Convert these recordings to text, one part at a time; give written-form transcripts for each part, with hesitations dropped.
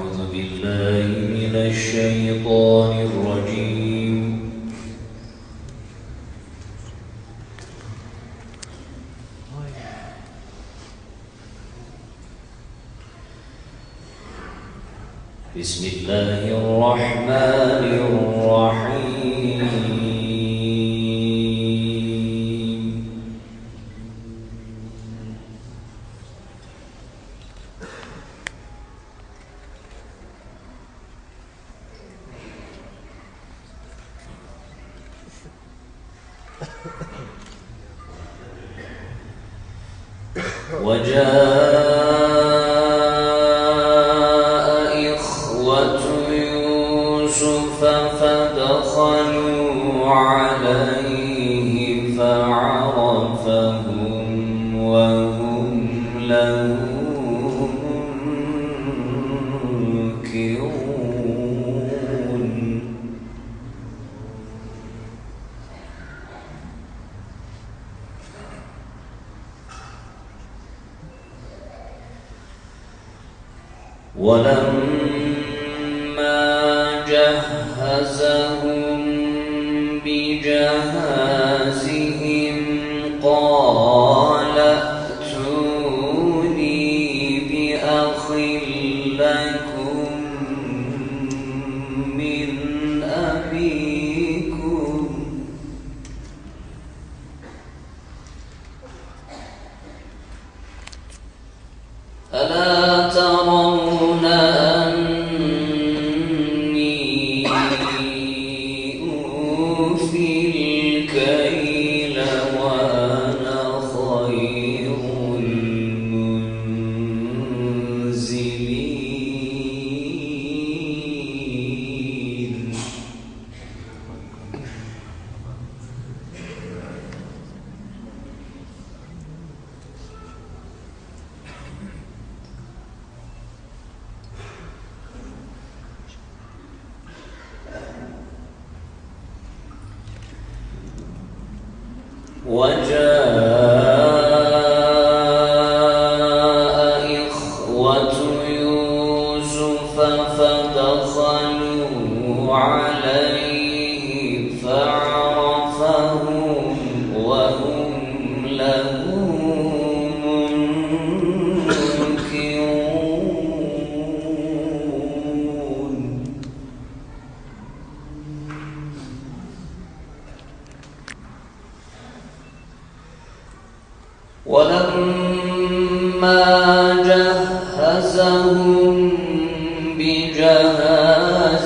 أعوذ بالله من الشيطان الرجيم. بسم الله الرحمن الرحيم. وجاء إخوة يوسف فدخلوا عليه فعرفهم وهم له منكرون. ولما جهزهم بجهازهم قال ائتوني بأخ لكم من أبيكم ألا ترون أني أوفي الكيل وأنا خير المنزلين. وجاء إخوة يوسف فدخلوا عليه فعرفهم وهم له منكرون. ولما جهزهم بجهازهم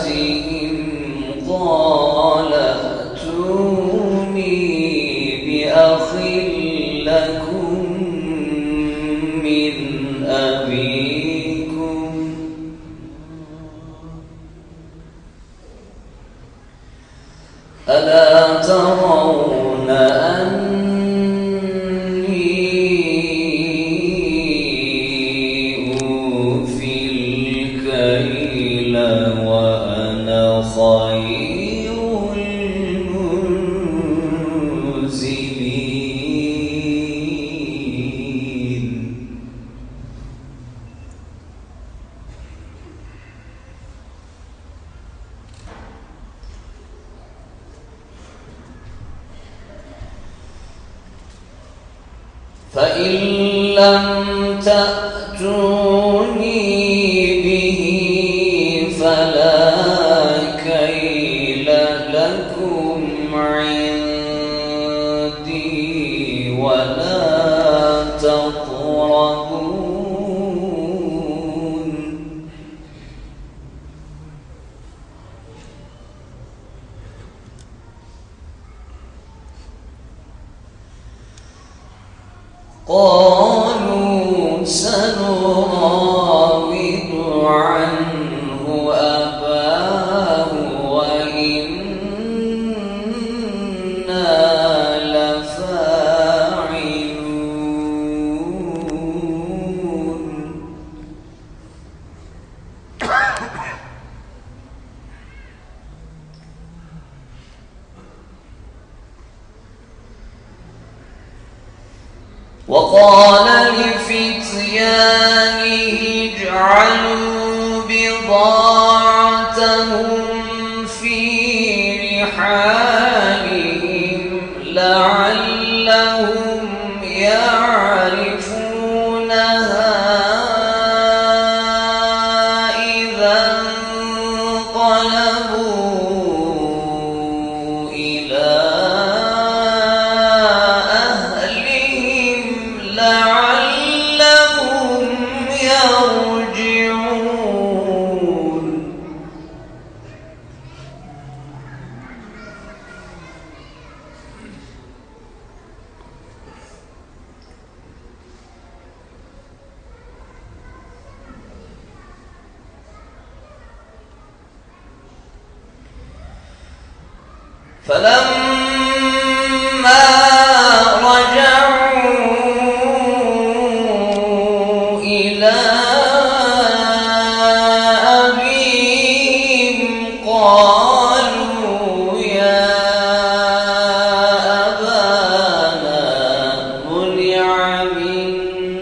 قال ائتوني بأخ لكم من أبيكم ألا ترون خير المنزلين. فإن لم تأتوني به فلا كيل لكم عندي ولا تقربون. قالوا سنراود عنه أباه وإنا لفاعلون. وقال لفتيانه اجعلوا بضاعتهم لعلهم يعرفونها إذا انقلبوا إلى أهلهم لعلهم يرجعون. فلما رجعوا إلى أبيهم قالوا يا أبانا منع منا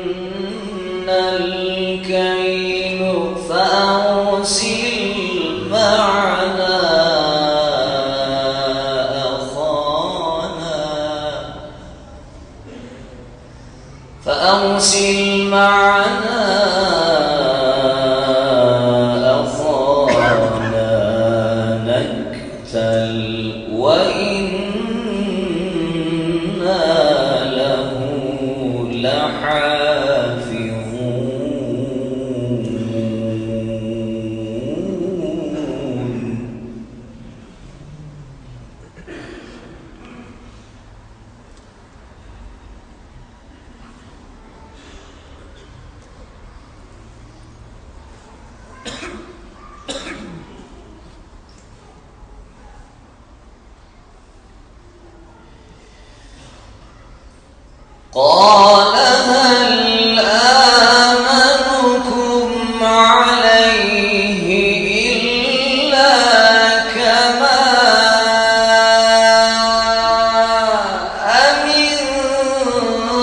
الكيل فأرسل معنا أخانا نكتل وإنا له لحافظون. قال هل آمنكم عليه إلا كما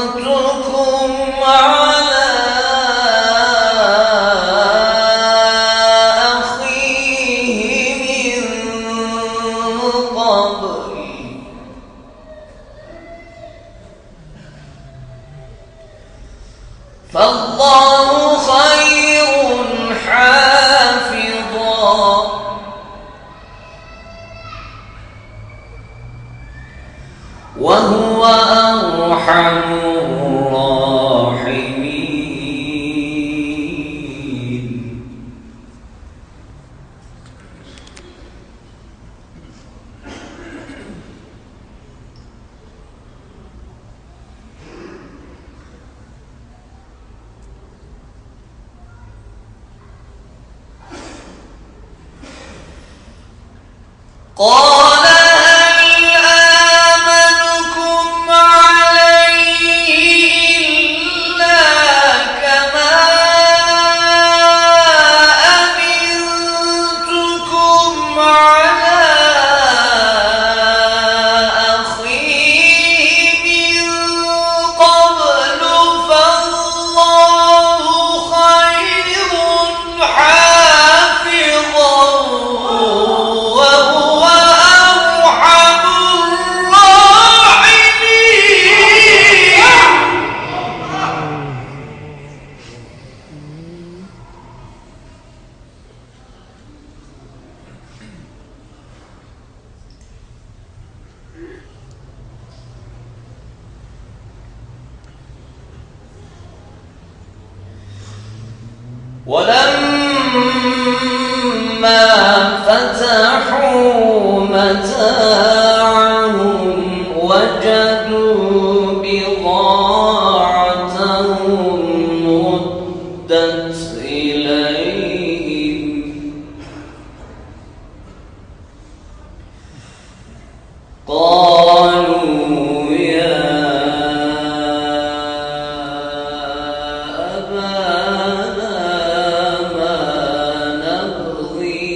أمنتكم على أخيه من قبل فالله خير حافظا وهو أرحم الراحمين. قال هل آمنكم عليه إلا كما أمنتكم على أخيه من قبل فالله خير حافظا وهو أرحم الراحمين. ولما فتحوا متاعهم وجدوا بضاعتهم ردت إليهم قالوا يا أبانا ما نبغي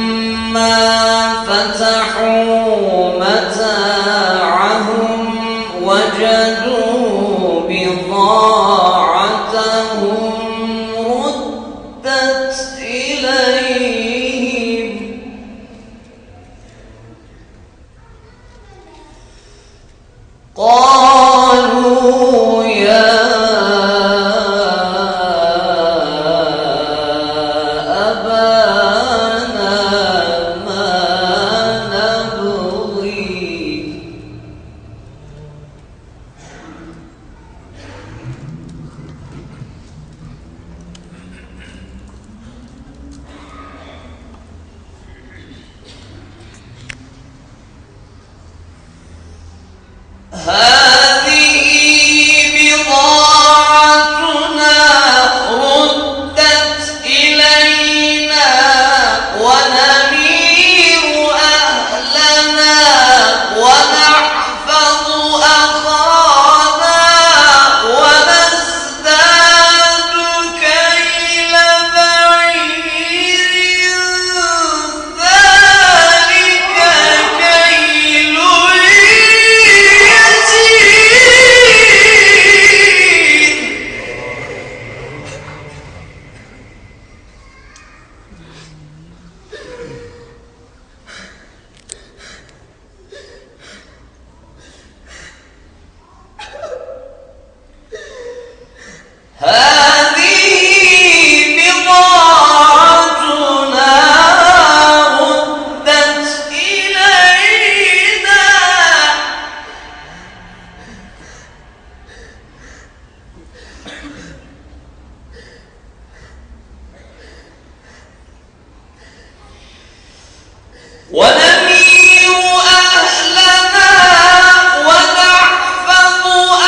ولما فتحوا متاعهم وجدوا بضاعتهم ردت إليهم قالوا يا هذه بضاعتنا ردت إلينا ونمير أهلنا ونحفظ أخانا ونزداد كيل بعير ذلك كيل هذه بضاعتنا ردت إلينا ونمير أهلنا ونحفظ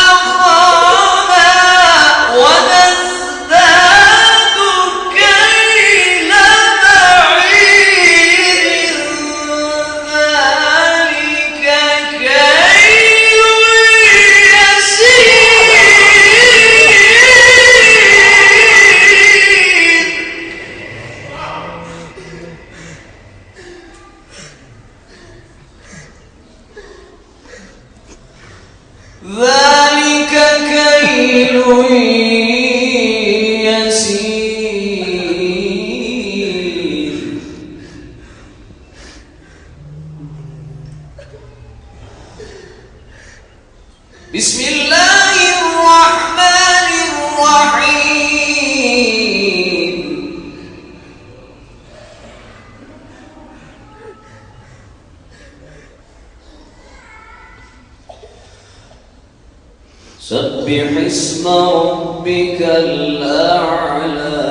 أخانا ونزداد كيل بعير ذلك كيل يسير ذلك كيل يسير بسم الله الرحمن الرحيم سبح اسم ربك الأعلى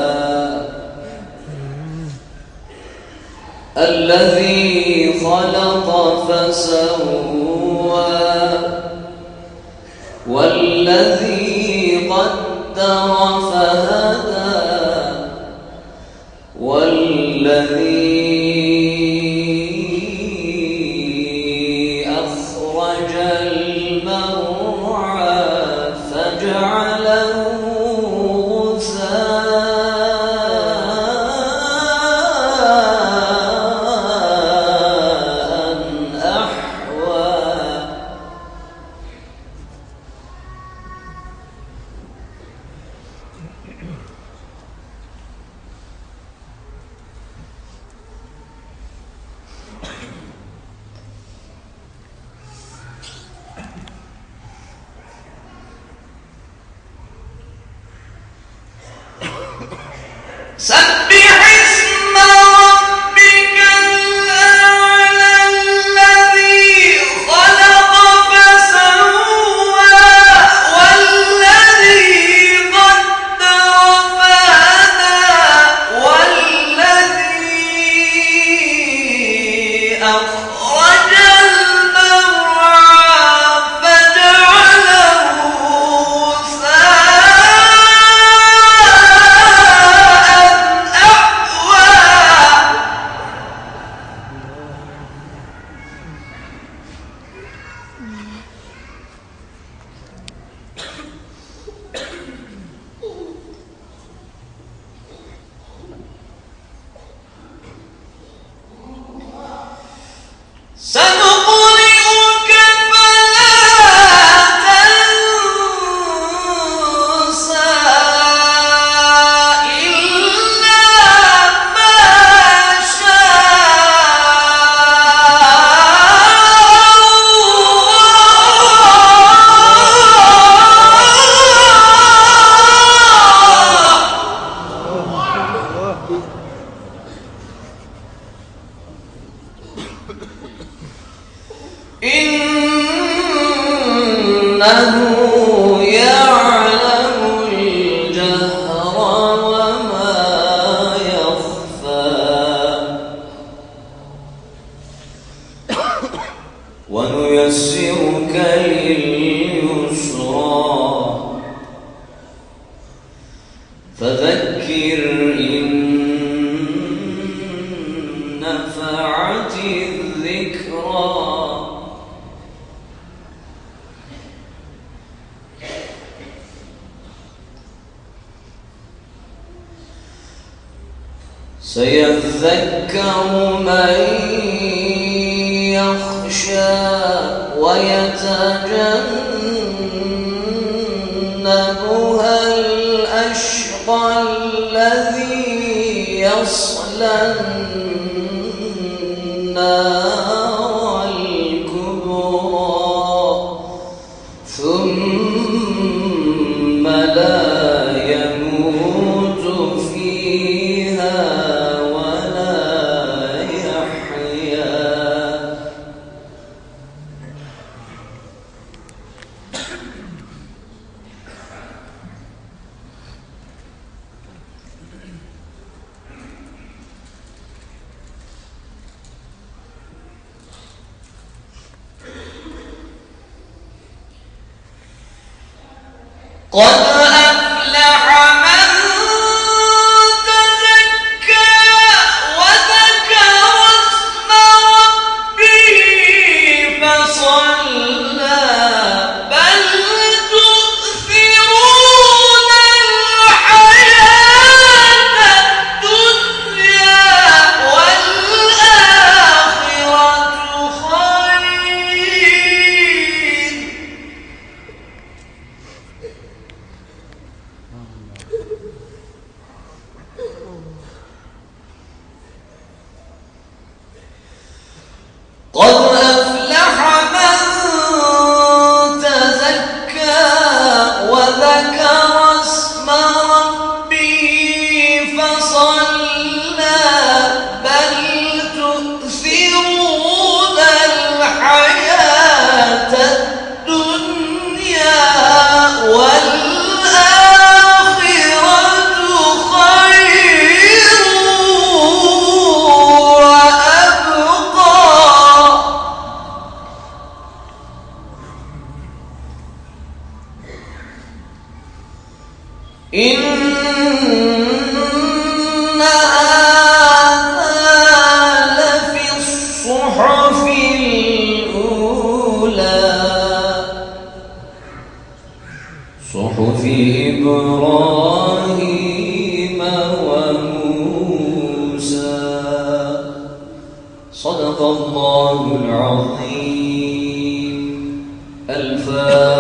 الذي خلق فسوى والذي قدر فهدى والذي أخرج المرعى فجعله غثاء أحوى سنقرئك فلا تنسى إلا ما إنه يعلم الجهر وما يخفى ونيسرك لليسرى فذكر إن نفعت الذكرى سيذكر من يخشى ويتجنبها الأشقى الذي يصلى النار الكبرى ثم لا يموت فيها ولا يحيا قد أفلح من تزكى وذكر اسم ربه فصلى بل تؤثرون الحياة الدنيا والآخرة خير قد أفلح من تزكى وذكر اسم ربه فصلى بل تؤثرون الحياة الدنيا والآخرة خير وأبقى إن هذا لفي الصحف الأولى صحف إبراهيم وموسى صدق الله العظيم. الفاتحة.